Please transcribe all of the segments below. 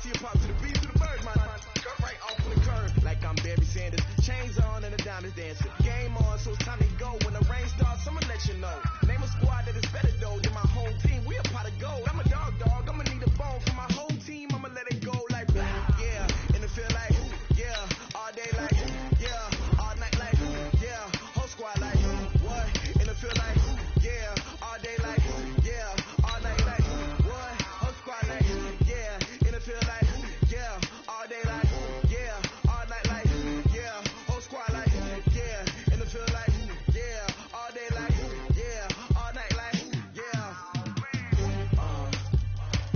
to your pop to the beat to the bird, man. Cut right off the curb like I'm Barry Sanders. Chains on and the diamonds dancing. Game on, so it's time to go. When the rain starts, I'ma let you know. Name a squad that is better though than my whole team. We a pot of gold. I'm a dog. I'ma need a bone for my whole team. I'ma let it go like yeah. And it feel like yeah. All day like yeah. All night like yeah. Whole squad like what? And it feel like yeah. All day like yeah. All night like what? Whole squad like yeah. And it feel like yeah. All day like yeah. All night like yeah. Whole squad like yeah. And it feel like yeah. All day like yeah. All night like yeah.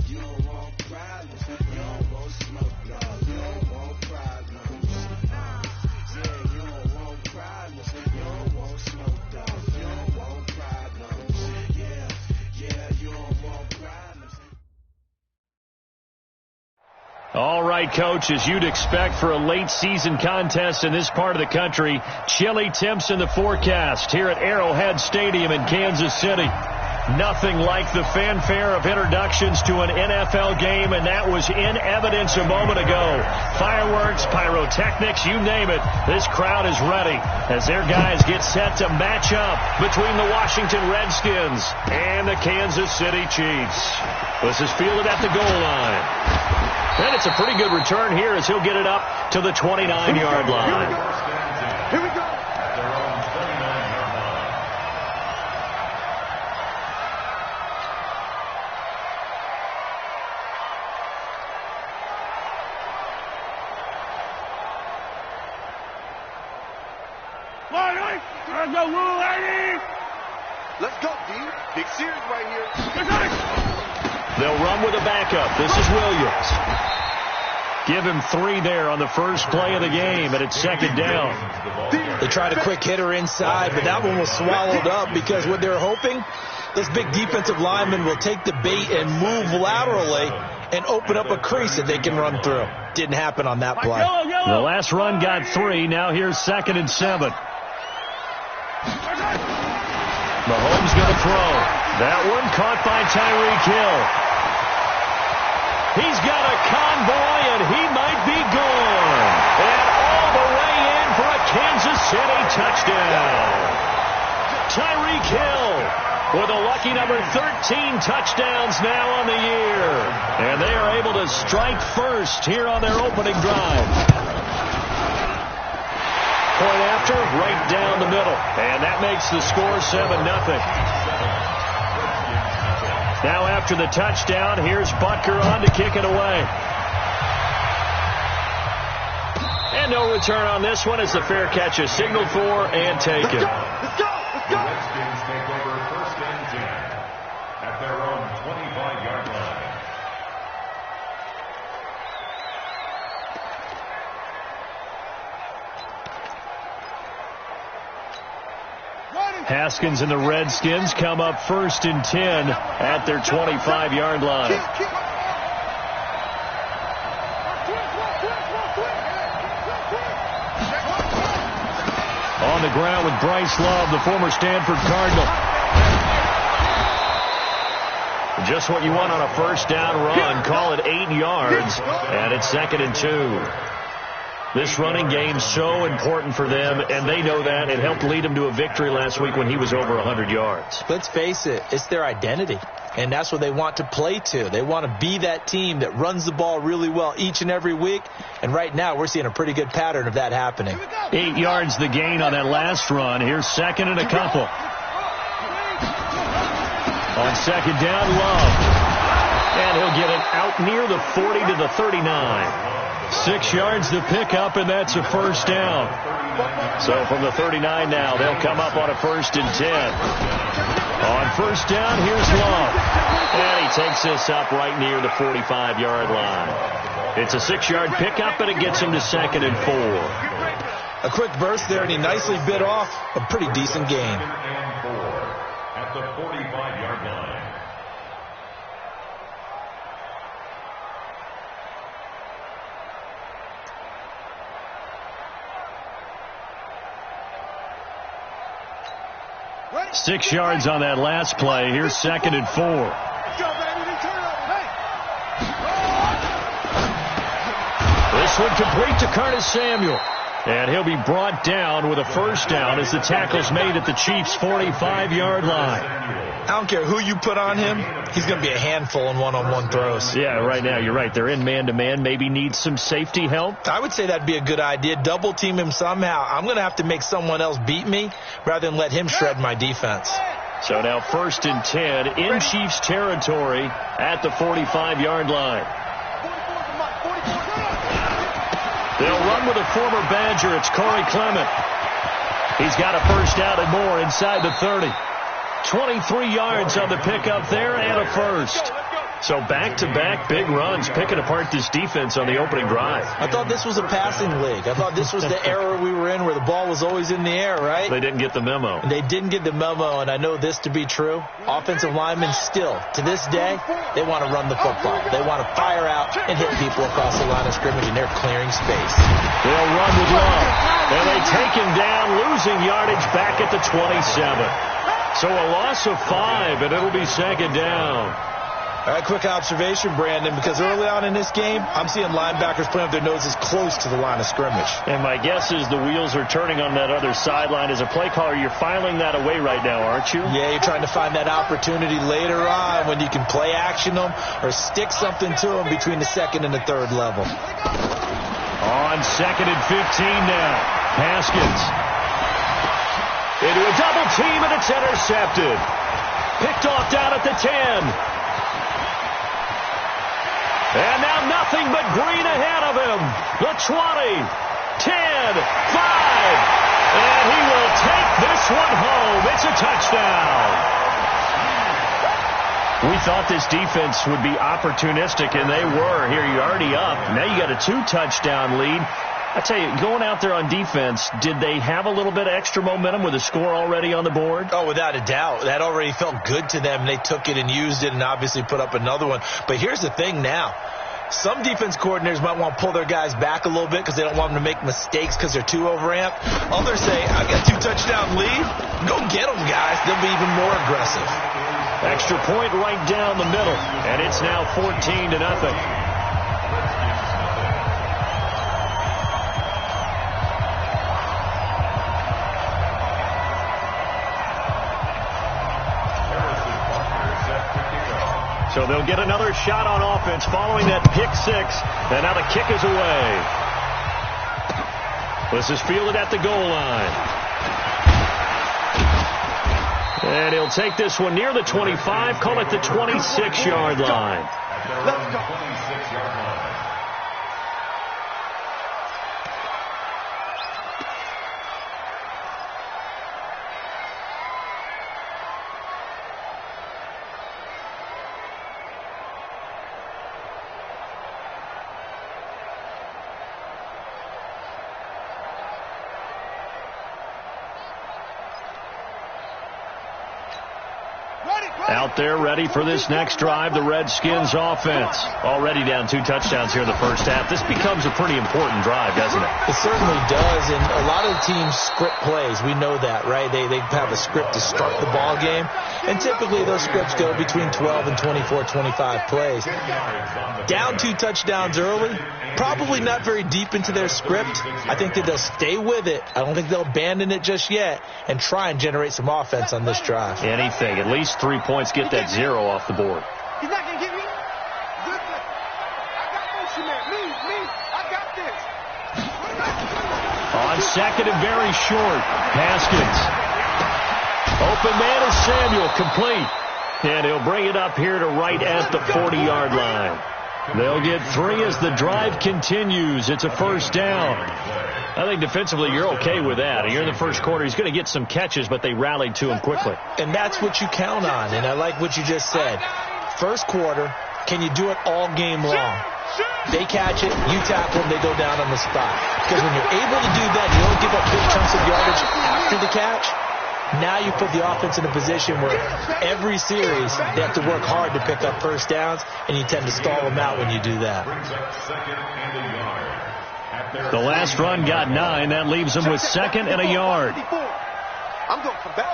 You don't want problems. You don't want smoke. No, you don't want problems. Yeah, you don't want problems. You don't want smoke. Dog. You don't want problems. Yeah, you don't want problems. All right, Coach, as you'd expect for a late-season contest in this part of the country, chilly temps in the forecast here at Arrowhead Stadium in Kansas City. Nothing like the fanfare of introductions to an NFL game, and that was in evidence a moment ago. Fireworks, pyrotechnics, you name it. This crowd is ready as their guys get set to match up between the Washington Redskins and the Kansas City Chiefs. This is fielded at the goal line. And it's a pretty good return here as he'll get it up to the 29-yard line. Here we go. Let's go, D. Big series right here. They'll run with a backup. This is Williams. Give him 3 there on the first play of the game, and it's second down. They tried a quick hitter inside, but that one was swallowed up because what they're hoping, this big defensive lineman will take the bait and move laterally and open up a crease that they can run through. Didn't happen on that play. The last run got 3. Now here's 2nd and 7. Mahomes going to throw. That one caught by Tyreek Hill. He's got a convoy, and he might be gone. And all the way in for a Kansas City touchdown. Tyreek Hill with a lucky number 13 touchdowns now on the year. And they are able to strike first here on their opening drive. Point after, right down the middle. And that makes the score 7-0. Now after the touchdown, here's Butker on to kick it away. And no return on this one as the fair catch is signaled for and taken. Let's go. The Redskins take over 1st and 10 at their own 25-yard line. Haskins and the Redskins come up 1st and 10 at their 25-yard line. On the ground with Bryce Love, the former Stanford Cardinal. Just what you want on a first down run. Call it 8 yards, and it's 2nd and 2. This running game's so important for them, and they know that. It helped lead them to a victory last week when he was over 100 yards. Let's face it, it's their identity, and that's what they want to play to. They want to be that team that runs the ball really well each and every week, and right now we're seeing a pretty good pattern of that happening. 8 yards the gain on that last run. Here's 2nd and a couple. On 2nd down, Love. And he'll get it out near the 40 to the 39. 6 yards to pick up, and that's a first down. So from the 39 now, they'll come up on a 1st and 10. On first down, here's Love. And he takes this up right near the 45-yard line. It's a 6-yard pickup, and it gets him to 2nd and 4. A quick burst there, and he nicely bit off a pretty decent gain. At the 45-yard line. Right. 6 yards on that last play. Here's 2nd and 4. Let's go, baby. Turn over. Hey. This one complete to Curtis Samuel. And he'll be brought down with a first down as the tackle's made at the Chiefs' 45-yard line. I don't care who you put on him. He's going to be a handful in one-on-one throws. Yeah, right now, you're right. They're in man-to-man. Maybe needs some safety help. I would say that'd be a good idea. Double team him somehow. I'm going to have to make someone else beat me rather than let him shred my defense. So now 1st and 10 in Chiefs territory at the 45-yard line. They'll run with a former Badger. It's Corey Clement. He's got a first down and more inside the 30. 23 yards on the pickup there and a first. So back-to-back big runs, picking apart this defense on the opening drive. I thought this was a passing league. I thought this was the era we were in where the ball was always in the air, right? They didn't get the memo. They didn't get the memo, and I know this to be true. Offensive linemen still, to this day, they want to run the football. They want to fire out and hit people across the line of scrimmage, and they're clearing space. They'll run with Love, and they take him down, losing yardage back at the 27. So a loss of 5, and it'll be 2nd down. All right, quick observation, Brandon, because early on in this game, I'm seeing linebackers putting up their noses close to the line of scrimmage. And my guess is the wheels are turning on that other sideline. As a play caller, you're filing that away right now, aren't you? Yeah, you're trying to find that opportunity later on when you can play action them or stick something to them between the 2nd and the 3rd level. On 2nd and 15 now. Haskins. Into a double team, and it's intercepted. Picked off down at the 10. And now nothing but green ahead of him. The 20, 10, 5. And he will take this one home. It's a touchdown. We thought this defense would be opportunistic, and they were. Here you're already up. Now you got a 2-touchdown lead. I tell you, going out there on defense, did they have a little bit of extra momentum with a score already on the board? Oh, without a doubt. That already felt good to them. They took it and used it and obviously put up another one. But here's the thing now. Some defense coordinators might want to pull their guys back a little bit because they don't want them to make mistakes because they're too overamped. Others say, I've got 2-touchdown lead. Go get them, guys. They'll be even more aggressive. Extra point right down the middle. And it's now 14-0. So they'll get another shot on offense following that pick 6. And now the kick is away. This is fielded at the goal line. And he'll take this one near the 25, call it the 26-yard line. Let's go. 26-yard line. Out there ready for this next drive, the Redskins offense. Already down 2 touchdowns here in the first half. This becomes a pretty important drive, doesn't it? It certainly does, and a lot of teams script plays. We know that, right? They have a script to start the ball game, and typically those scripts go between 12 and 24, 25 plays. Down 2 touchdowns early, probably not very deep into their script. I think that they'll stay with it. I don't think they'll abandon it just yet and try and generate some offense on this drive. Anything, at least 3 points, get that 0 off the board. He's not going to give me good. I got motion man. Me. I got this. On 2nd and very short, Haskins. Open man is Samuel, complete. And he'll bring it up here to right at the 40-yard line. They'll get 3 as the drive continues. It's a first down. I think defensively you're okay with that. You're in the first quarter. He's going to get some catches, but they rallied to him quickly. And that's what you count on, and I like what you just said. First quarter, can you do it all game long? They catch it, you tackle them, they go down on the spot. Because when you're able to do that, you don't give up big chunks of yardage after the catch. Now you put the offense in a position where every series they have to work hard to pick up first downs, and you tend to stall them out when you do that. The last run got 9. That leaves them with 2nd and a yard. I'm going to come back.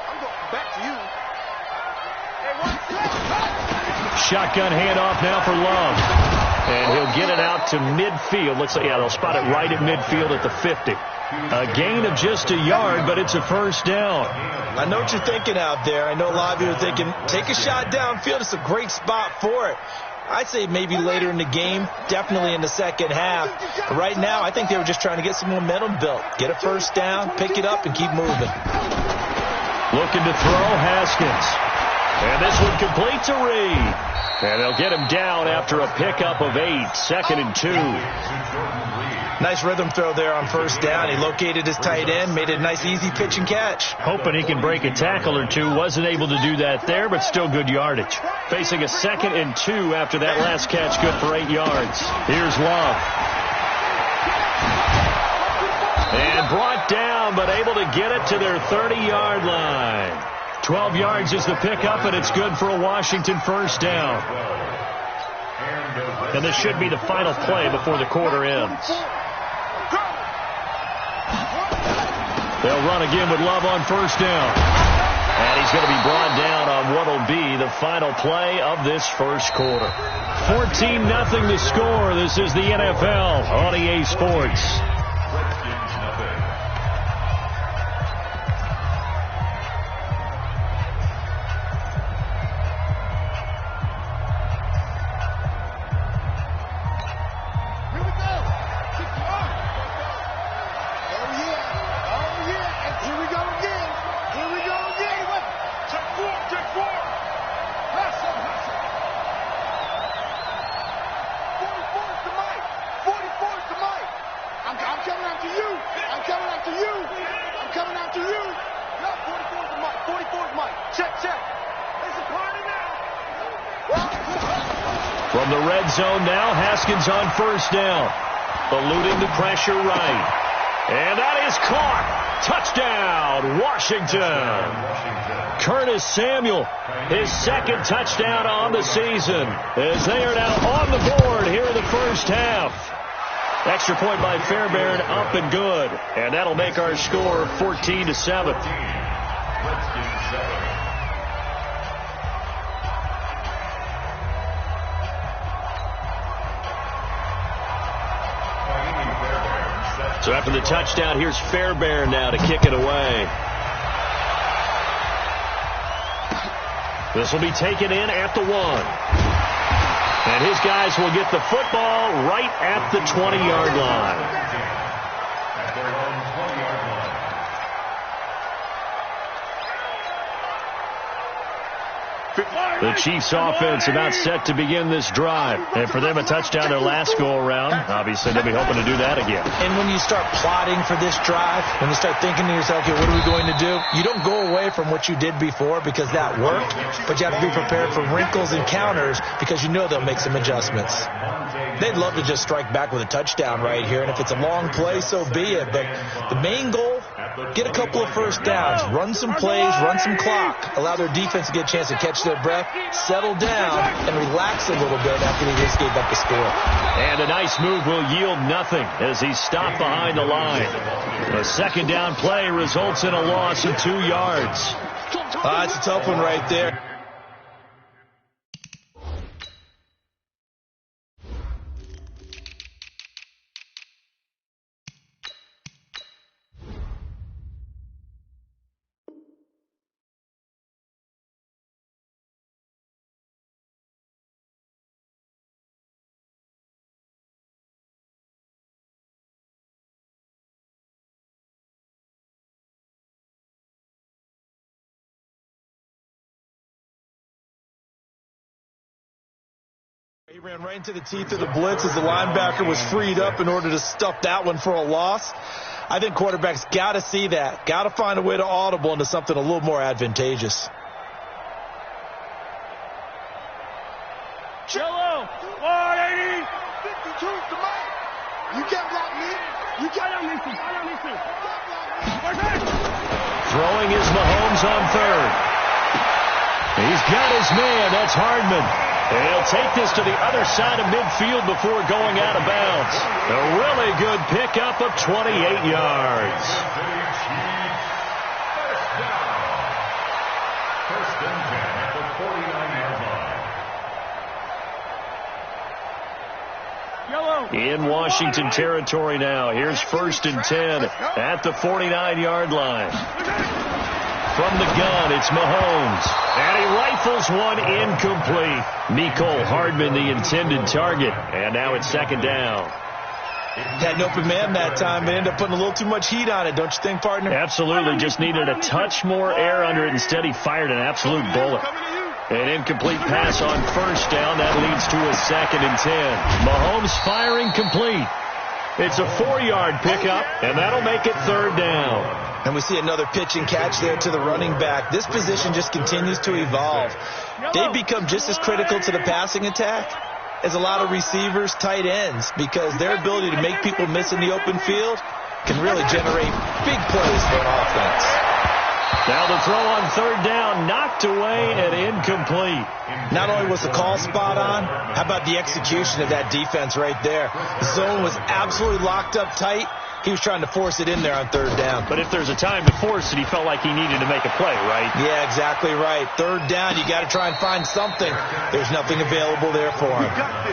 I'm going to come back to you. Hey, Shotgun handoff now for Love. And he'll get it out to midfield. Looks like, yeah, they'll spot it right at midfield at the 50. A gain of just a yard, but it's a first down. I know what you're thinking out there. I know a lot of you are thinking, take a shot downfield. It's a great spot for it. I'd say maybe later in the game, definitely in the second half. But right now, I think they were just trying to get some momentum built. Get a first down, pick it up, and keep moving. Looking to throw, Haskins. And this one complete to Reed. And they'll get him down after a pickup of 8, 2nd and 2. Nice rhythm throw there on first down. He located his tight end, made it a nice easy pitch and catch. Hoping he can break a tackle or two. Wasn't able to do that there, but still good yardage. Facing a 2nd and 2 after that last catch, good for 8 yards. Here's Love. And brought down, but able to get it to their 30-yard line. 12 yards is the pickup, and it's good for a Washington first down. And this should be the final play before the quarter ends. They'll run again with Love on first down. And he's going to be brought down on what will be the final play of this first quarter. 14-0 the score. This is the NFL on EA Sports. From the red zone now, Haskins on first down. Eluding the pressure right. And that is caught. Touchdown, Washington. Curtis Samuel, his 2nd touchdown on the season, as they are now on the board here in the first half. Extra point by Fairbairn, up and good. And that'll make our score 14-7. So after the touchdown, here's Fairbairn now to kick it away. This will be taken in at the 1. And his guys will get the football right at the 20-yard line. At their own 20-yard line. The Chiefs offense about set to begin this drive. And for them, a touchdown their last go-around. Obviously, they'll be hoping to do that again. And when you start plotting for this drive, when you start thinking to yourself, okay, what are we going to do? You don't go away from what you did before because that worked, but you have to be prepared for wrinkles and counters because you know they'll make some adjustments. They'd love to just strike back with a touchdown right here, and if it's a long play, so be it. But the main goal, get a couple of first downs, run some plays, run some clock, allow their defense to get a chance to catch their breath, settle down, and relax a little bit after they just gave up the score. And a nice move will yield nothing as he's stopped behind the line. A 2nd down play results in a loss of 2 yards. It's a tough one right there. He ran right into the teeth of the blitz as the linebacker was freed up in order to stuff that one for a loss. I think quarterbacks got to see that. Got to find a way to audible into something a little more advantageous. Cello, 180, 52 to Mike. You can't block me. You can't block me. Throwing is Mahomes on 3rd. He's got his man. That's Hardman. And he'll take this to the other side of midfield before going out of bounds. A really good pickup of 28 yards. First and 10 at the 49-yard line. in Washington territory now. Here's 1st and 10 at the 49-yard line. From the gun, it's Mahomes. And he rifles one incomplete. Mecole Hardman, the intended target. And now it's 2nd down. Had an open man that time, but ended up putting a little too much heat on it, don't you think, partner? Absolutely. Just needed a touch more air under it. Instead, he fired an absolute bullet. An incomplete pass on 1st down. That leads to a 2nd and 10. Mahomes firing complete. It's a 4-yard pickup, and that'll make it 3rd down. And we see another pitch and catch there to the running back. This position just continues to evolve. They become just as critical to the passing attack as a lot of receivers, tight ends, because their ability to make people miss in the open field can really generate big plays for an offense. Now the throw on 3rd down, knocked away and incomplete. Not only was the call spot on, how about the execution of that defense right there? The zone was absolutely locked up tight. He was trying to force it in there on 3rd down. But if there's a time to force it, he felt like he needed to make a play, right? Yeah, exactly right. 3rd down, you got to try and find something. There's nothing available there for him.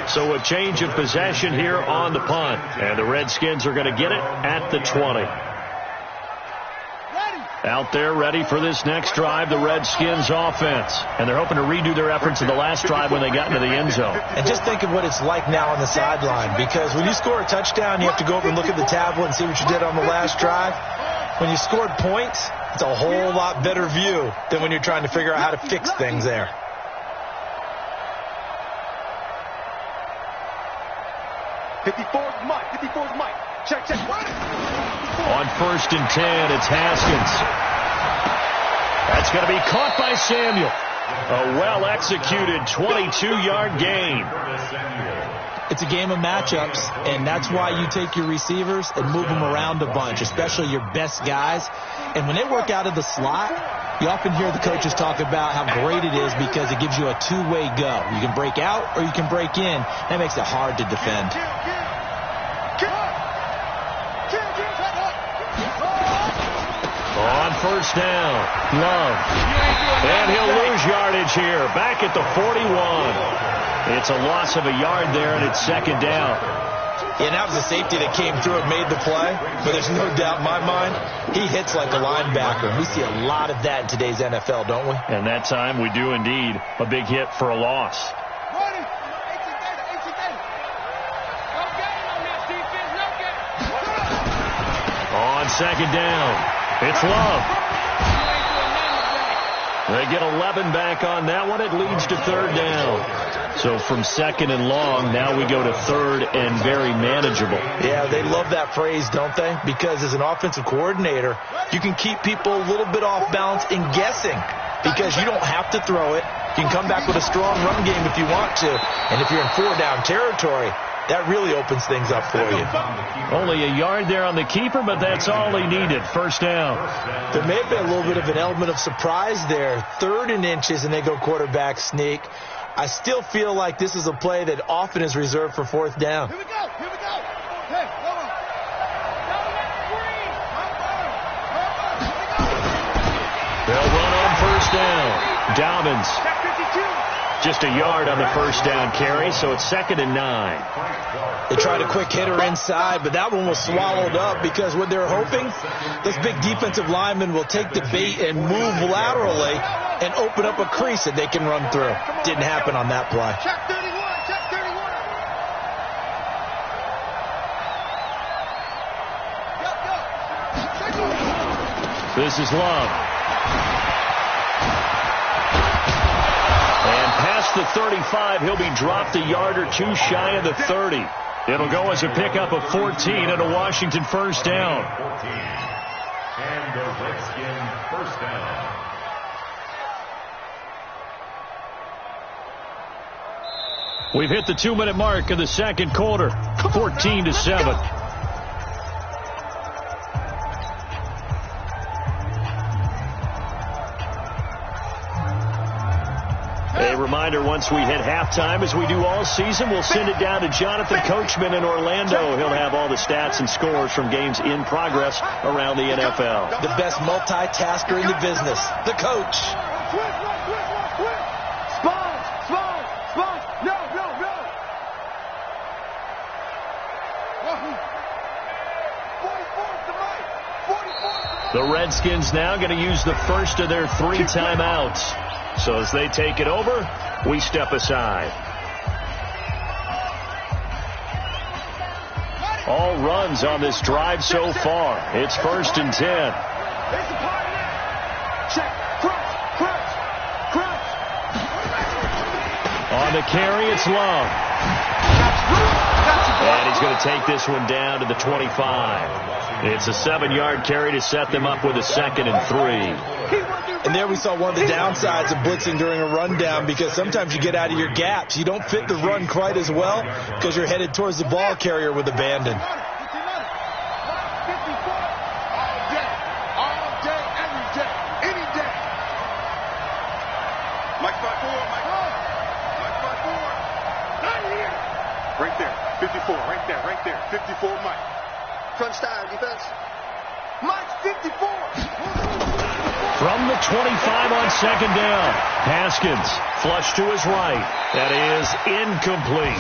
So a change of possession here on the punt. And the Redskins are going to get it at the 20. Out there ready for this next drive, the Redskins offense. And they're hoping to redo their efforts in the last drive when they got into the end zone. And just think of what it's like now on the sideline, because when you score a touchdown, you have to go over and look at the tablet and see what you did on the last drive. When you scored points, it's a whole lot better view than when you're trying to figure out how to fix things there. '54's Mike. Check. On 1st and 10, it's Haskins. That's going to be caught by Samuel. A well-executed 22-yard gain. It's a game of matchups, and that's why you take your receivers and move them around a bunch, especially your best guys. And when they work out of the slot, you often hear the coaches talk about how great it is because it gives you a two-way go. You can break out or you can break in. That makes it hard to defend. On 1st down, Love. And he'll lose yardage here, back at the 41. It's a loss of a yard there, and it's 2nd down. Yeah, that was a safety that came through and made the play, but there's no doubt in my mind, he hits like a linebacker. We see a lot of that in today's NFL, don't we? And that time we do indeed. A big hit for a loss. On 2nd down, it's Love. They get 11 back on that one. It leads to 3rd down. So from 2nd and long, now we go to 3rd and very manageable. Yeah, they love that phrase, don't they? Because as an offensive coordinator, you can keep people a little bit off balance and guessing because you don't have to throw it. You can come back with a strong run game if you want to. And if you're in 4-down territory, that really opens things up for you. Only a yard there on the keeper, but that's all he needed. 1st down. There may have been a little bit of an element of surprise there. 3rd and inches, and they go quarterback sneak. I still feel like this is a play that often is reserved for 4th down. Here we go. Hey, come on. They'll run on 1st down. Dobbins. Just a yard on the 1st down carry, so it's 2nd and 9. They tried a quick hitter inside, but that one was swallowed up because what they're hoping, those big defensive linemen will take the bait and move laterally and open up a crease that they can run through. Didn't happen on that play. Check 31. This is Love. And past the 35, he'll be dropped a yard or two shy of the 30. It'll go as a pickup of 14 and a Washington 1st down. 14. And the Redskin 1st down. We've hit the 2-minute mark of the 2nd quarter. 14-7. A reminder, once we hit halftime, as we do all season, we'll send it down to Jonathan Coachman in Orlando. He'll have all the stats and scores from games in progress around the NFL. The best multitasker in the business, the coach. Spawn. No. The Redskins now going to use the first of their 3 timeouts. So as they take it over, we step aside. All runs on this drive so far. It's 1st and 10. On the carry, it's Love. And he's going to take this one down to the 25. It's a 7-yard carry to set them up with a 2nd and 3. And there we saw one of the downsides of blitzing during a rundown, because sometimes you get out of your gaps. You don't fit the run quite as well because you're headed towards the ball carrier with abandon. Right there. 54, Mike. Crunch time, defense. Mike, 54. From the 25 on 2nd down. Haskins, flush to his right. That is incomplete.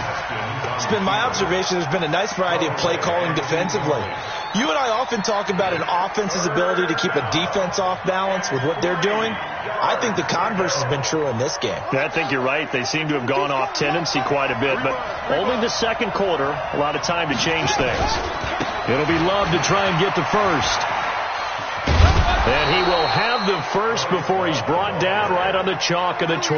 It's been my observation there's been a nice variety of play calling defensively. You and I often talk about an offense's ability to keep a defense off balance with what they're doing. I think the converse has been true in this game. I think you're right. They seem to have gone off tendency quite a bit, but only the 2nd quarter, a lot of time to change things. It'll be Love to try and get the first. And he will have the first before he's brought down right on the chalk of the 20.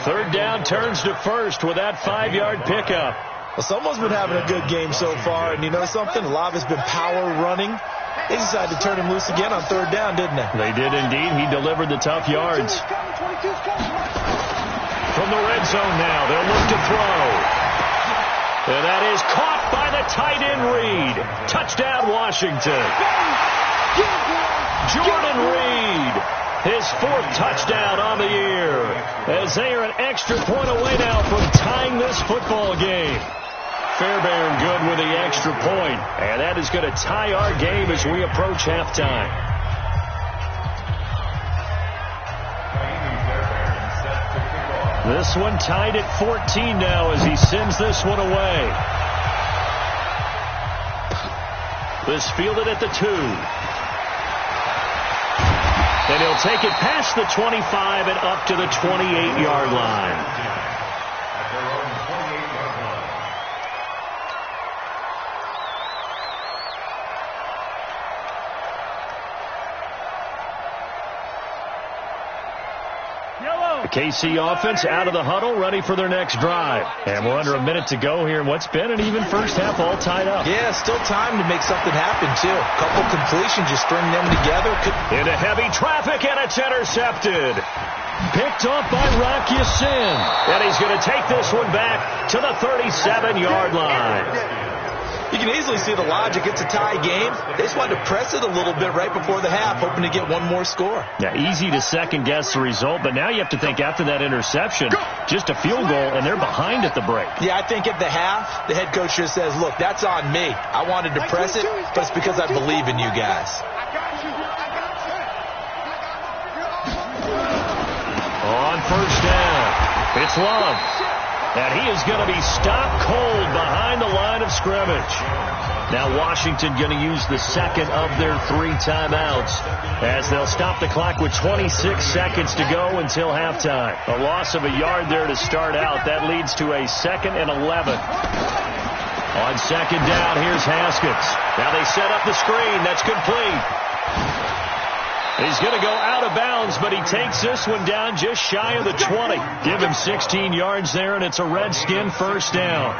3rd down turns to first with that 5-yard pickup. Well, someone's been having a good game so far, and you know something? Love has been power running. They decided to turn him loose again on 3rd down, didn't they? They did indeed. He delivered the tough yards. From the red zone now, they'll look to throw. And that is caught by the tight end Reed. Touchdown, Washington. Jordan Reed, his 4th touchdown on the year, as they are an extra point away now from tying this football game. Fairbairn good with the extra point, and that is going to tie our game as we approach halftime. This one tied at 14 now as he sends this one away. This fielded at the 2. And he'll take it past the 25 and up to the 28-yard line. KC offense out of the huddle, ready for their next drive. And we're under a minute to go here in what's been an even first half, all tied up. Yeah, still time to make something happen, too. A couple completions, just string them together. Into heavy traffic, and it's intercepted. Picked off by Rock Ya-Sin. And he's going to take this one back to the 37-yard line. You can easily see the logic. It's a tie game. They just wanted to press it a little bit right before the half, hoping to get one more score. Yeah, easy to second-guess the result, but now you have to think after that interception, just a field goal, and they're behind at the break. Yeah, I think at the half, the head coach just says, look, that's on me. I wanted to press it, but it's because I believe in you guys. On 1st down, it's Love. And he is going to be stopped cold behind the line of scrimmage. Now Washington going to use the 2nd of their 3 timeouts as they'll stop the clock with 26 seconds to go until halftime. A loss of a yard there to start out. That leads to a 2nd and 11. On 2nd down, here's Haskins. Now they set up the screen. That's complete. He's going to go out of bounds, but he takes this one down just shy of the 20. Give him 16 yards there, and it's a Redskin 1st down.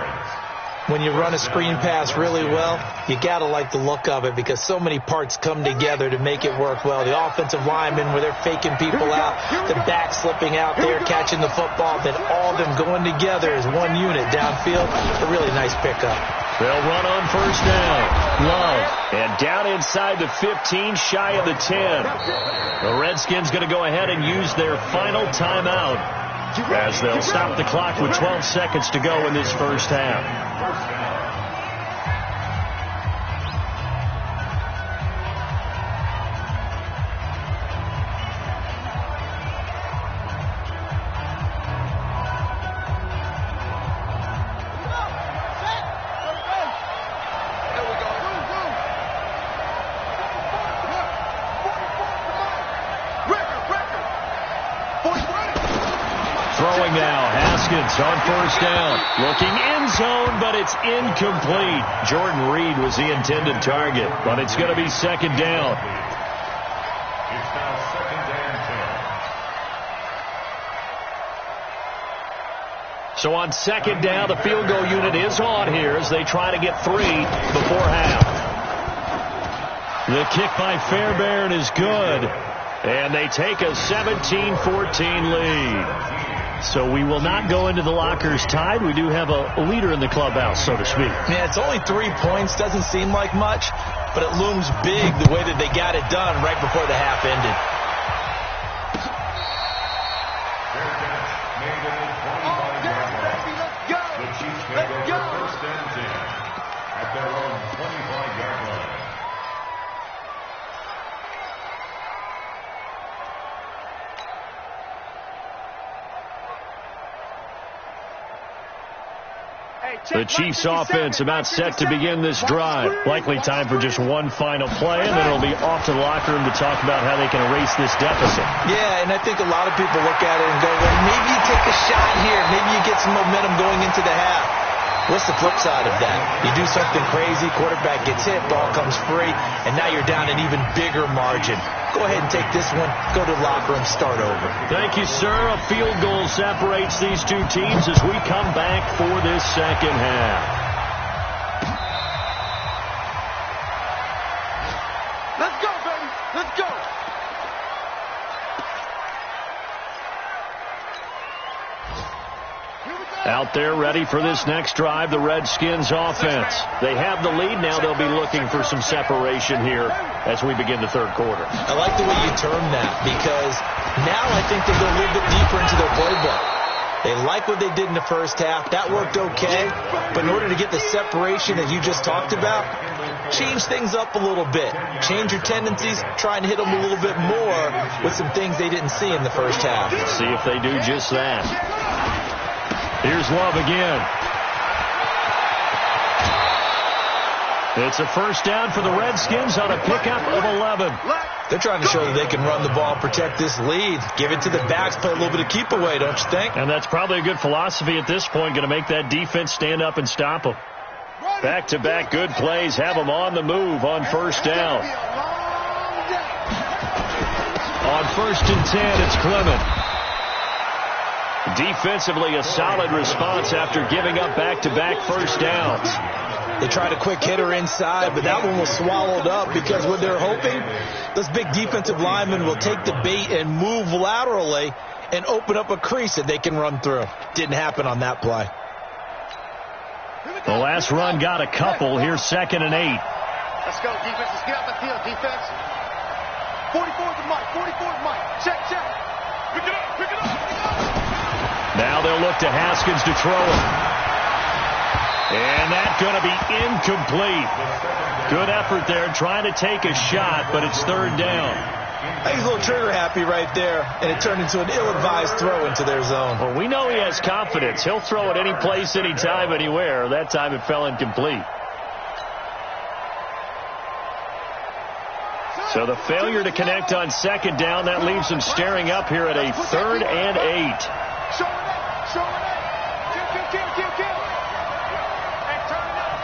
When you run a screen pass really well, you got to like the look of it because so many parts come together to make it work well. The offensive linemen, where they're faking people out, the back slipping out there, catching the football, then all of them going together as one unit downfield. A really nice pickup. They'll run on 1st down. Love. And down inside the 15, shy of the 10. The Redskins going to go ahead and use their final timeout as they'll stop the clock with 12 seconds to go in this first half. Throwing now, Haskins on first down. Looking end zone, but it's incomplete. Jordan Reed was the intended target, but it's going to be second down. It's now second and 10. So on second down, the field goal unit is on here as they try to get 3 before half. The kick by Fairbairn is good, and they take a 17-14 lead. So we will not go into the lockers tied. We do have a leader in the clubhouse, so to speak. Yeah, it's only 3 points. Doesn't seem like much, but it looms big the way that they got it done right before the half ended. The Chiefs may go for first and 10 at their own 25-yard line. The Chiefs offense about set to begin this drive. Likely time for just one final play, and then it'll be off to the locker room to talk about how they can erase this deficit. Yeah, and I think a lot of people look at it and go, well, maybe you take a shot here. Maybe you get some momentum going into the half. What's the flip side of that? You do something crazy, quarterback gets hit, ball comes free, and now you're down an even bigger margin. Go ahead and take this one, go to the locker room, start over. Thank you, sir. A field goal separates these two teams as we come back for this second half. Let's go, baby. Let's go. Out there ready for this next drive, the Redskins offense. They have the lead. Now they'll be looking for some separation here as we begin the third quarter. I like the way you term that because now I think they go a little bit deeper into their playbook. They like what they did in the first half. That worked okay. But in order to get the separation that you just talked about, change things up a little bit. Change your tendencies. Try and hit them a little bit more with some things they didn't see in the first half. See if they do just that. Here's Love again. It's a first down for the Redskins on a pickup of 11. They're trying to show that they can run the ball, protect this lead. Give it to the backs, play a little bit of keep away, don't you think? And that's probably a good philosophy at this point, going to make that defense stand up and stop them. Back-to-back good plays have them on the move on first down. On first and 10, it's Clement. Defensively, a solid response after giving up back-to-back first downs. They tried a quick hitter inside, but that one was swallowed up because what they're hoping, those big defensive linemen will take the bait and move laterally and open up a crease that they can run through. Didn't happen on that play. The last run got a couple. Here's second and 8. Let's go, defense. Let's get out the field, defense. 44 to Mike. 44 to Mike. Check. Pick it up. Pick it up. Now they'll look to Haskins to throw it. And that's going to be incomplete. Good effort there, trying to take a shot, but it's third down. He's a little trigger happy right there, and it turned into an ill-advised throw into their zone. Well, we know he has confidence. He'll throw it any place, anytime, anywhere. That time it fell incomplete. So the failure to connect on second down, that leaves them staring up here at a third and 8. Show it. Kill. And turn it up.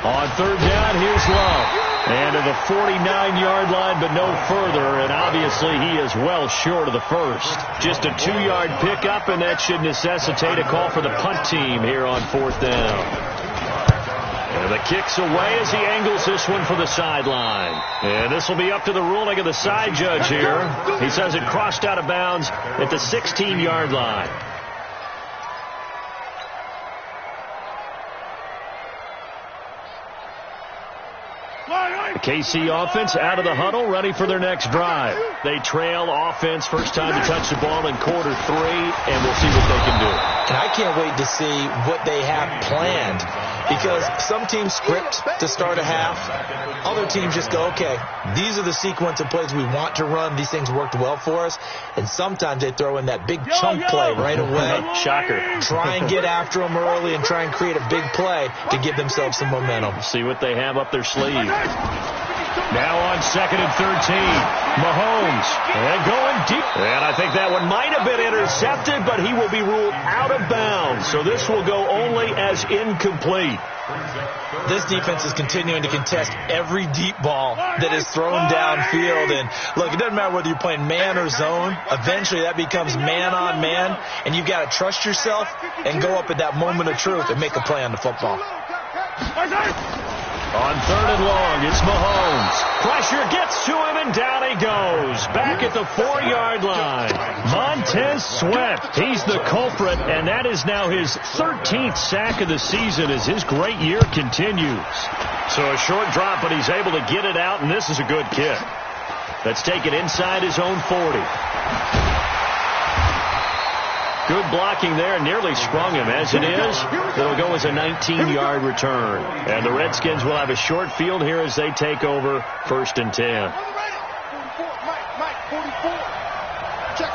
On third down, here's Love. And to the 49-yard line, but no further. And obviously, he is well short of the first. Just a 2-yard pickup, and that should necessitate a call for the punt team here on fourth down. And the kick's away as he angles this one for the sideline. And this will be up to the ruling of the side judge here. He says it crossed out of bounds at the 16-yard line. The KC offense out of the huddle, ready for their next drive. They trail offense, first time to touch the ball in quarter 3, and we'll see what they can do. And I can't wait to see what they have planned, because some teams script to start a half. Other teams just go, okay, these are the sequence of plays we want to run. These things worked well for us. And sometimes they throw in that big chunk play right away. Shocker. Try and get after them early and try and create a big play to give themselves some momentum. See what they have up their sleeve. Now on 2nd and 13, Mahomes, and going deep. And I think that one might have been intercepted, but he will be ruled out of bounds. So this will go only as incomplete. This defense is continuing to contest every deep ball that is thrown downfield. And look, it doesn't matter whether you're playing man or zone. Eventually that becomes man on man, and you've got to trust yourself and go up at that moment of truth and make a play on the football. On 3rd and long, it's Mahomes. Pressure gets to him, and down he goes. Back at the 4-yard line. Montez Sweat, he's the culprit, and that is now his 13th sack of the season as his great year continues. So a short drop, but he's able to get it out, and this is a good kick. Let's take it inside his own 40. Good blocking there, nearly sprung him. As it is, it'll go as a 19-yard return. And the Redskins will have a short field here as they take over 1st and 10. 44, Mike, 44. Check.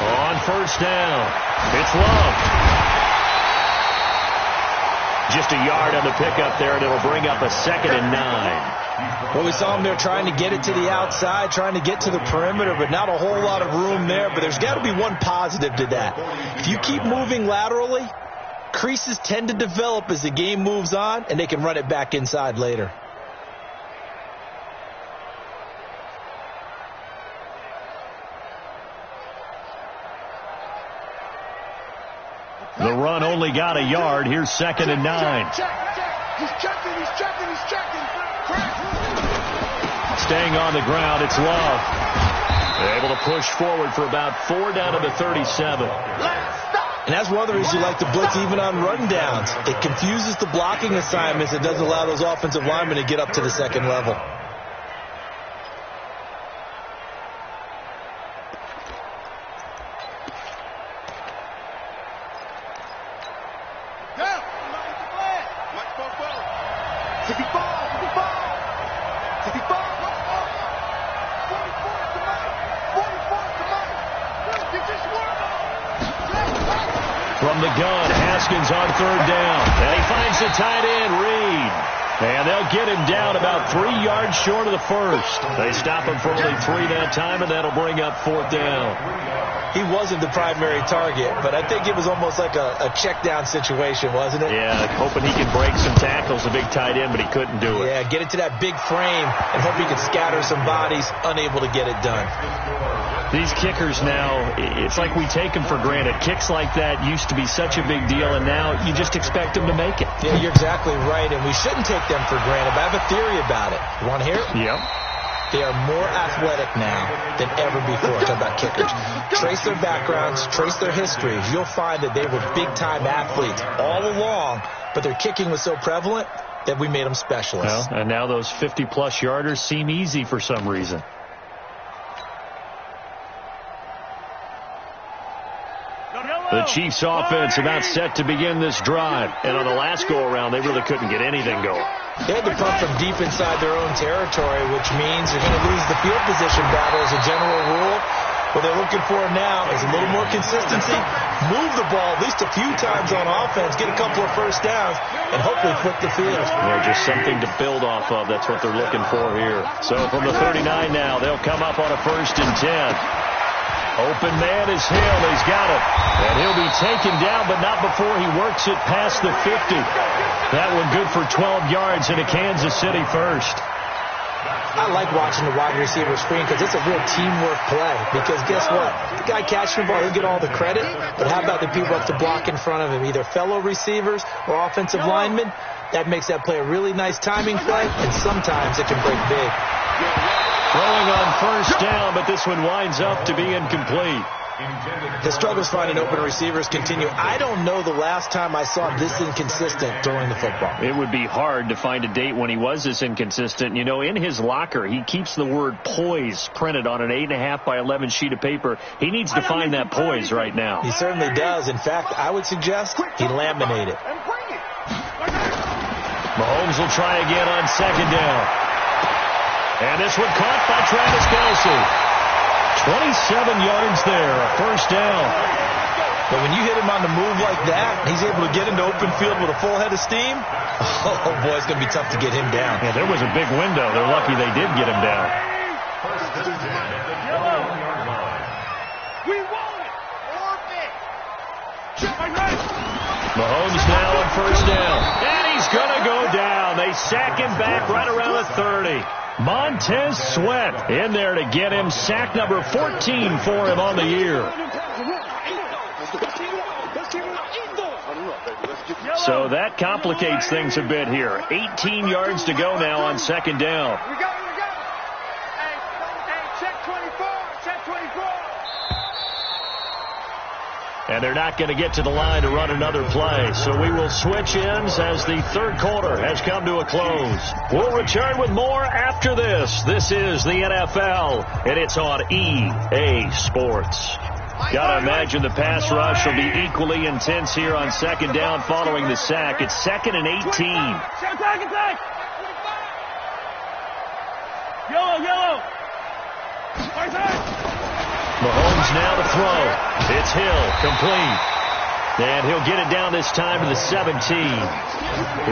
On 1st down, it's Love. Just a yard on the pickup there, and it'll bring up a 2nd and 9. Well, we saw him there trying to get it to the outside, trying to get to the perimeter, but not a whole lot of room there. But there's got to be one positive to that. If you keep moving laterally, creases tend to develop as the game moves on, and they can run it back inside later. The run only got a yard. Here's 2nd and 9. He's checking. Staying on the ground, it's Love. They're able to push forward for about 4 down to the 37. And that's one of the reasons you like to blitz even on run downs. It confuses the blocking assignments. It doesn't allow those offensive linemen to get up to the 2nd level. From the gun, Haskins on 3rd down. And he finds the tight end, Reed. And they'll get him down about 3 yards short of the 1st. They stop him for only 3 that time, and that'll bring up 4th down. He wasn't the primary target, but I think it was almost like a check down situation, wasn't it? Yeah, hoping he could break some tackles, a big tight end, but he couldn't do it. Yeah, get it to that big frame and hope he could scatter some bodies, unable to get it done. These kickers now, it's like we take them for granted. Kicks like that used to be such a big deal, and now you just expect them to make it. Yeah, you're exactly right, and we shouldn't take them for granted, but I have a theory about it. You want to hear it? Yep. They are more athletic now than ever before. Talk about kickers. Trace their backgrounds, trace their histories. You'll find that they were big-time athletes all along, but their kicking was so prevalent that we made them specialists. Well, and now those 50-plus yarders seem easy for some reason. The Chiefs offense about set to begin this drive. And on the last go-around, they really couldn't get anything going. They had to punt from deep inside their own territory, which means they're going to lose the field position battle as a general rule. What they're looking for now is a little more consistency, move the ball at least a few times on offense, get a couple of 1st downs, and hopefully flip the field. They're just something to build off of. That's what they're looking for here. So from the 39 now, they'll come up on a 1st and 10. Open man is Hill. He's got it. And he'll be taken down, but not before he works it past the 50. That one good for 12 yards in a Kansas City 1st. I like watching the wide receiver screen because it's a real teamwork play. Because guess what? The guy catching the ball, he'll get all the credit. But how about the people up to block in front of him, either fellow receivers or offensive linemen? That makes that play a really nice timing play, and sometimes it can break big. Throwing on 1st down, but this one winds up to be incomplete. The struggles finding open receivers continue. I don't know the last time I saw him this inconsistent throwing the football. It would be hard to find a date when he was this inconsistent. You know, in his locker, he keeps the word poise printed on an 8.5 by 11 sheet of paper. He needs to find that poise right now. He certainly does. In fact, I would suggest he laminate it. Mahomes will try again on 2nd down. And this one caught by Travis Kelce. 27 yards there, a 1st down. But when you hit him on the move like that, he's able to get into open field with a full head of steam. Oh, boy, it's going to be tough to get him down. Yeah, there was a big window. They're lucky they did get him down. We want it. Orbit. Mahomes now on first down. And he's going to go down. They sack him back right around the 30. Montez Sweat in there to get him sack number 14 for him on the year. So that complicates things a bit here. 18 yards to go now on second down. We got it. Hey, check 24. Check 24. And they're not going to get to the line to run another play. So we will switch ends as the third quarter has come to a close. We'll return with more after this. This is the NFL, and it's on EA Sports. Got to imagine the pass rush will be equally intense here on second down following the sack. It's 2nd and 18. Attack. Yellow. Mahomes now to throw. It's Hill, complete. And he'll get it down this time to the 17.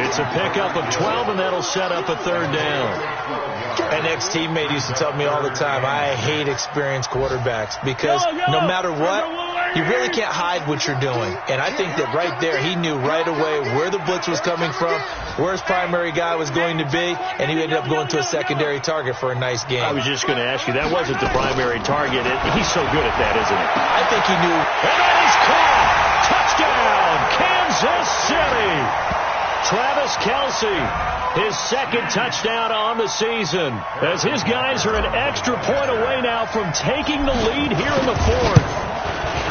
It's a pickup of 12, and that'll set up a third down. An ex-teammate used to tell me all the time, I hate experienced quarterbacks because no matter what, you really can't hide what you're doing. And I think that right there, he knew right away where the blitz was coming from, where his primary guy was going to be, and he ended up going to a secondary target for a nice game. I was just going to ask you, that wasn't the primary target. He's so good at that, isn't he? I think he knew. And then he's caught! Touchdown, Kansas City! Travis Kelce, his second touchdown on the season, as his guys are an extra point away now from taking the lead here in the fourth.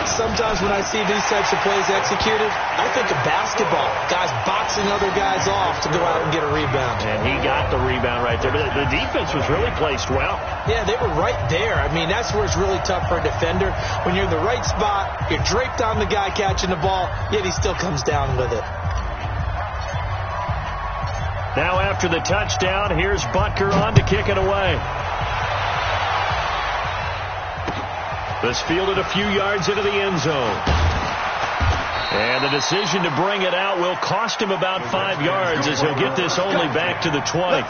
Sometimes when I see these types of plays executed, I think of basketball. Guys boxing other guys off to go out and get a rebound. And he got the rebound right there. But the defense was really placed well. Yeah, they were right there. I mean, that's where it's really tough for a defender. When you're in the right spot, you're draped on the guy catching the ball, yet he still comes down with it. Now after the touchdown, here's Butker on to kick it away. This fielded a few yards into the end zone. And the decision to bring it out will cost him about 5 yards as he'll get this only back to the 20.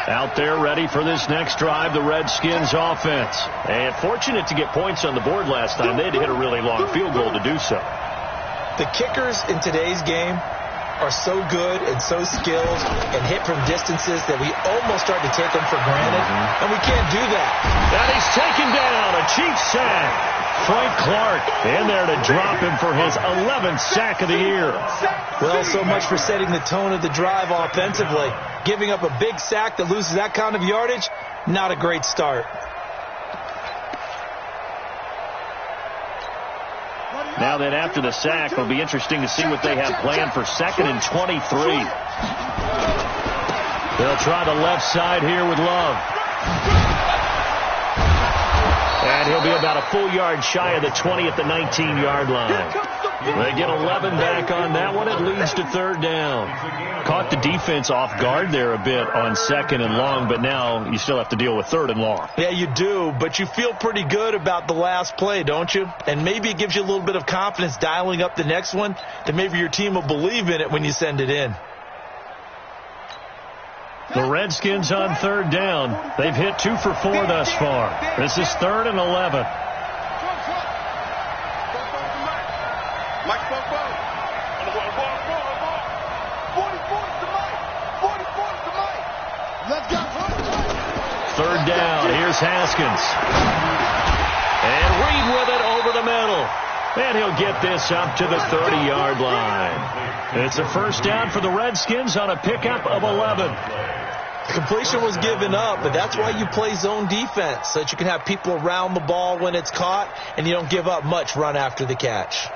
Out there ready for this next drive, the Redskins offense. And fortunate to get points on the board last time. They had to hit a really long field goal to do so. The kickers in today's game are so good and so skilled and hit from distances that we almost start to take them for granted, and we can't do that. And he's taken down, a cheap sack. Frank Clark in there to drop him for his 11th sack of the year. Well, so much for setting the tone of the drive offensively. Giving up a big sack that loses that kind of yardage, not a great start. Now then, after the sack, it'll be interesting to see what they have planned for 2nd and 23. They'll try the left side here with Love. And he'll be about a full yard shy of the 20 at the 19-yard line. They get 11 back on that one. It leads to third down. Caught the defense off guard there a bit on 2nd and long, but now you still have to deal with 3rd and long. Yeah, you do, but you feel pretty good about the last play, don't you? And maybe it gives you a little bit of confidence dialing up the next one that maybe your team will believe in it when you send it in. The Redskins on third down. They've hit 2 for 4 thus far. This is 3rd and 11. Third down. Here's Haskins. And Reed with it over the middle. And he'll get this up to the 30-yard line. It's a first down for the Redskins on a pickup of 11. Completion was given up, but that's why you play zone defense, so that you can have people around the ball when it's caught, and you don't give up much run after the catch.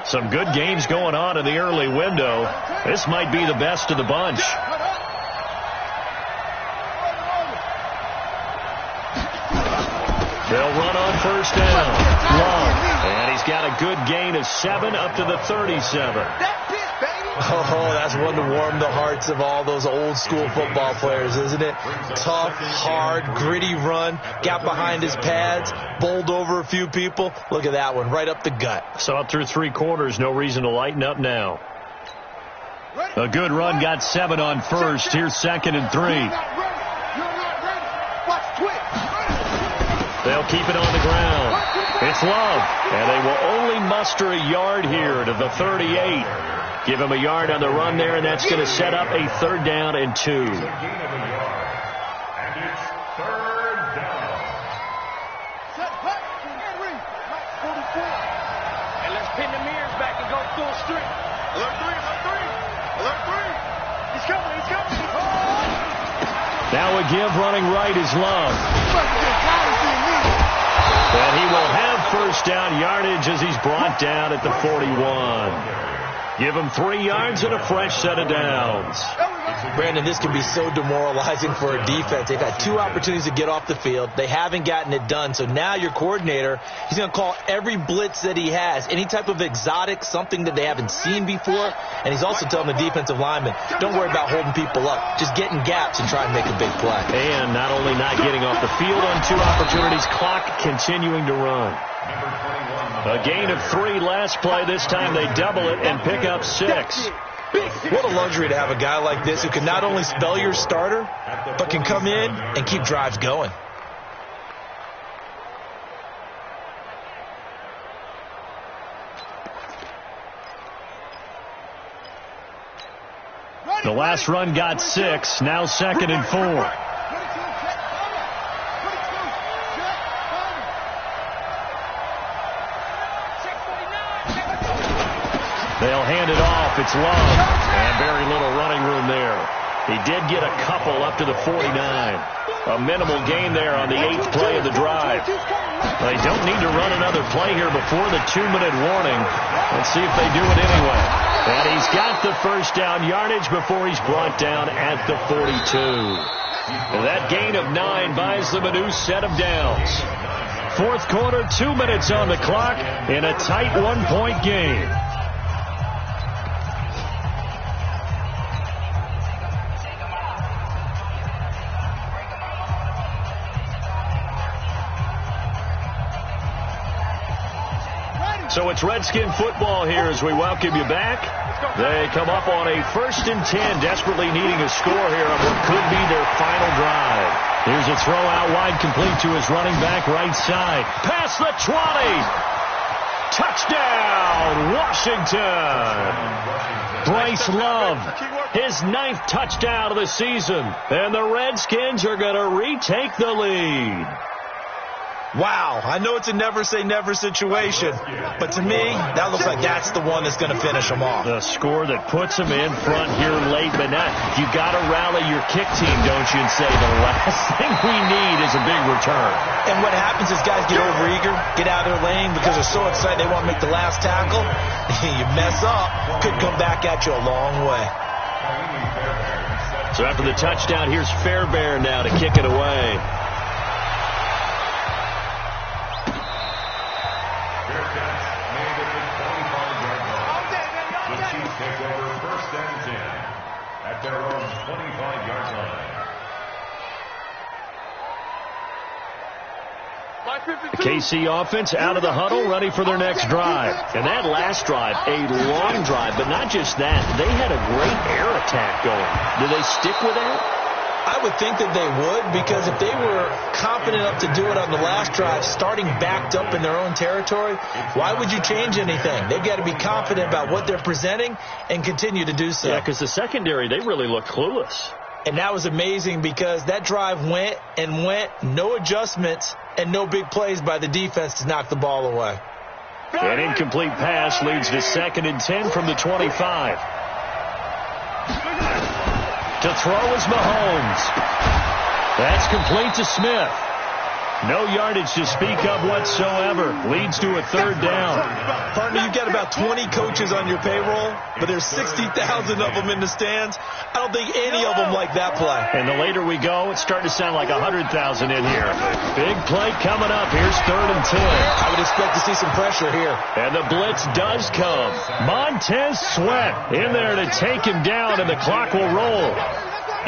Some good games going on in the early window. This might be the best of the bunch. They'll run on first down. Long. And he's got a good gain of 7 up to the 37. Oh, that's one to warm the hearts of all those old school football players, isn't it? Tough, hard, gritty run, got behind his pads, bowled over a few people. Look at that one, right up the gut. Saw it through 3 quarters, no reason to lighten up now. A good run, got 7 on first. Here's 2nd and 3. They'll keep it on the ground. It's Love, and they will only muster a yard here to the 38. Give him a yard on the run there, and that's going to set up a 3rd down and 2. And it's 3rd down. And let's pin the mirrors back and go full street. Alert 3, alert 3, alert 3. He's coming, he's coming. Now a give running right is Love. And he will have 1st down yardage as he's brought down at the 41. Give him 3 yards and a fresh set of downs. Brandon, this can be so demoralizing for a defense. They've had 2 opportunities to get off the field. They haven't gotten it done. So now your coordinator, he's going to call every blitz that he has, any type of exotic, something that they haven't seen before. And he's also telling the defensive lineman, don't worry about holding people up. Just get in gaps and try and make a big play. And not only not getting off the field on 2 opportunities, clock continuing to run. A gain of 3 last play. This time they double it and pick up 6. What a luxury to have a guy like this who can not only spell your starter, but can come in and keep drives going. The last run got 6. Now 2nd and 4. They'll hand it off. It's Love. And very little running room there. He did get a couple up to the 49. A minimal gain there on the 8th play of the drive. They don't need to run another play here before the 2-minute warning. Let's see if they do it anyway. And he's got the 1st down yardage before he's brought down at the 42. And that gain of 9 buys them a new set of downs. 4th quarter, 2 minutes on the clock in a tight 1-point game. So it's Redskin football here as we welcome you back. They come up on a 1st and 10, desperately needing a score here on what could be their final drive. Here's a throw out wide, complete to his running back right side. Past the 20. Touchdown, Washington. Bryce Love, his 9th touchdown of the season. And the Redskins are going to retake the lead. Wow, I know it's a never-say-never situation, but to me, that looks like that's the one that's going to finish them off. The score that puts them in front here late, but now you got to rally your kick team, don't you, and say the last thing we need is a big return. And what happens is guys get overeager, get out of their lane because they're so excited they want to make the last tackle. You mess up, could come back at you a long way. So after the touchdown, here's Fairbairn now to kick it away. Take over 1st and 10 at their own 25-yard line. The KC offense out of the huddle, ready for their next drive. And that last drive, a long drive, but not just that. They had a great air attack going. Do they stick with that? I would think that they would, because if they were confident enough to do it on the last drive, starting backed up in their own territory, why would you change anything? They've got to be confident about what they're presenting and continue to do so. Yeah, because the secondary, they really look clueless. And that was amazing because that drive went and went, no adjustments and no big plays by the defense to knock the ball away. An incomplete pass leads to 2nd and 10 from the 25. To throw is Mahomes. That's complete to Smith. No yardage to speak of whatsoever. Leads to a third down. Partner, you've got about 20 coaches on your payroll, but there's 60,000 of them in the stands. I don't think any of them like that play. And the later we go, it's starting to sound like 100,000 in here. Big play coming up. Here's 3rd and 10. I would expect to see some pressure here. And the blitz does come. Montez Sweat in there to take him down, and the clock will roll.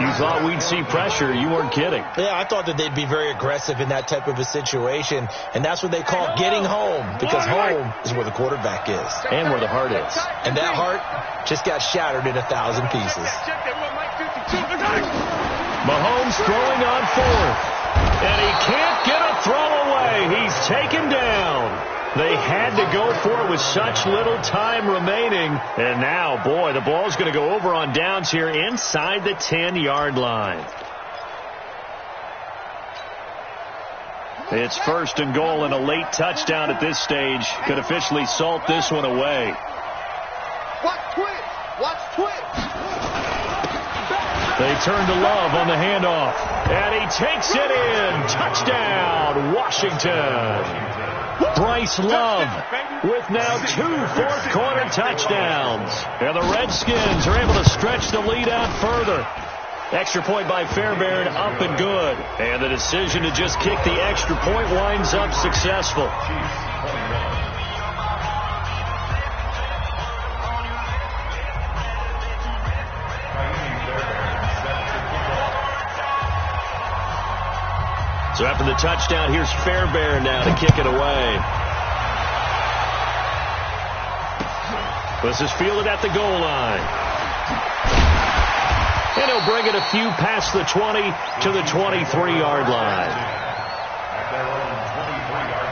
You thought we'd see pressure. You weren't kidding. Yeah, I thought that they'd be very aggressive in that type of a situation, and that's what they call getting home, because home is where the quarterback is. And where the heart is. And that heart just got shattered in 1,000 pieces. Mahomes throwing on 4th. And he can't get a throw away. He's taken down. They had to go for it with such little time remaining. And now, boy, the ball's going to go over on downs here inside the 10-yard line. It's 1st and goal, and a late touchdown at this stage could officially salt this one away. Watch twitch. Watch twitch. They turn to Love on the handoff. And he takes it in. Touchdown, Washington. Bryce Love with now 2 fourth-quarter touchdowns. And the Redskins are able to stretch the lead out further. Extra point by Fairbairn, up and good. And the decision to just kick the extra point winds up successful. So after the touchdown, here's Fairbairn now to kick it away. This is fielded at the goal line. And he'll bring it a few past the 20 to the 23-yard line. At their own 23-yard line.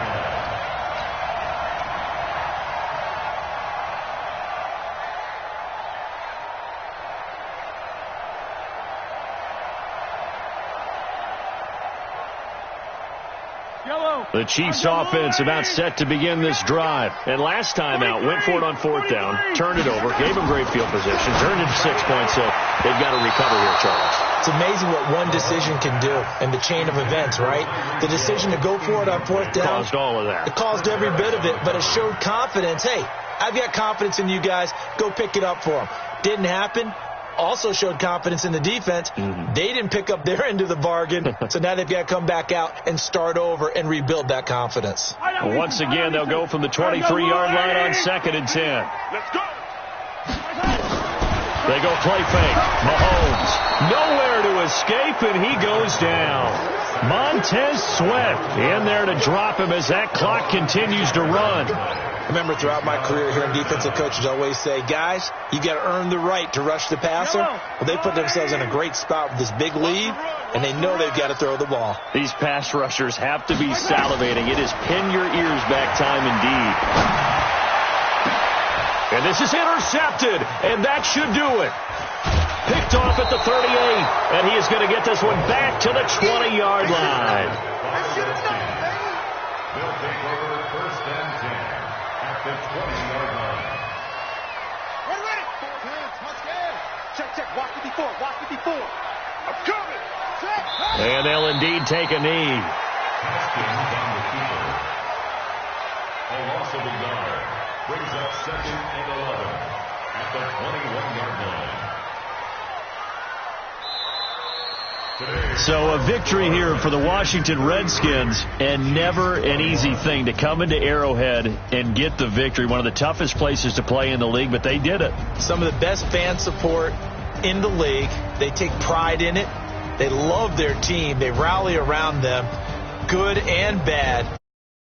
The Chiefs offense about set to begin this drive. And last time out, went for it on 4th down, turned it over, gave them great field position, turned into 6 points, so they've got to recover here, Charles. It's amazing what one decision can do in the chain of events, right? The decision to go for it on 4th down. Caused all of that. It caused every bit of it, but it showed confidence. Hey, I've got confidence in you guys. Go pick it up for them. Didn't happen. Also showed confidence in the defense. They didn't pick up their end of the bargain, so now they've got to come back out and start over and rebuild that confidence. Once again, they'll go from the 23-yard line on 2nd and 10. Let's go. They go play fake. Mahomes nowhere to escape, and he goes down. Montez Sweat in there to drop him as that clock continues to run. Remember, throughout my career here in defensive coaches always say, guys, you got to earn the right to rush the passer. Well, they put themselves in a great spot with this big lead, and they know they've got to throw the ball. These pass rushers have to be salivating. It is pin your ears back time indeed. And this is intercepted, and that should do it. Picked off at the 38, and he is going to get this one back to the 20-yard line. They'll take over 1st and 10 at the 20-yard line. Ready. Check. Watch 54. I'm coming. Check. And they'll indeed take a knee. Haskins on the keeper. A loss of a yard brings up 2nd and 11 at the 21-yard line. So a victory here for the Washington Redskins, and never an easy thing to come into Arrowhead and get the victory. One of the toughest places to play in the league, but they did it. Some of the best fan support in the league. They take pride in it. They love their team. They rally around them, good and bad.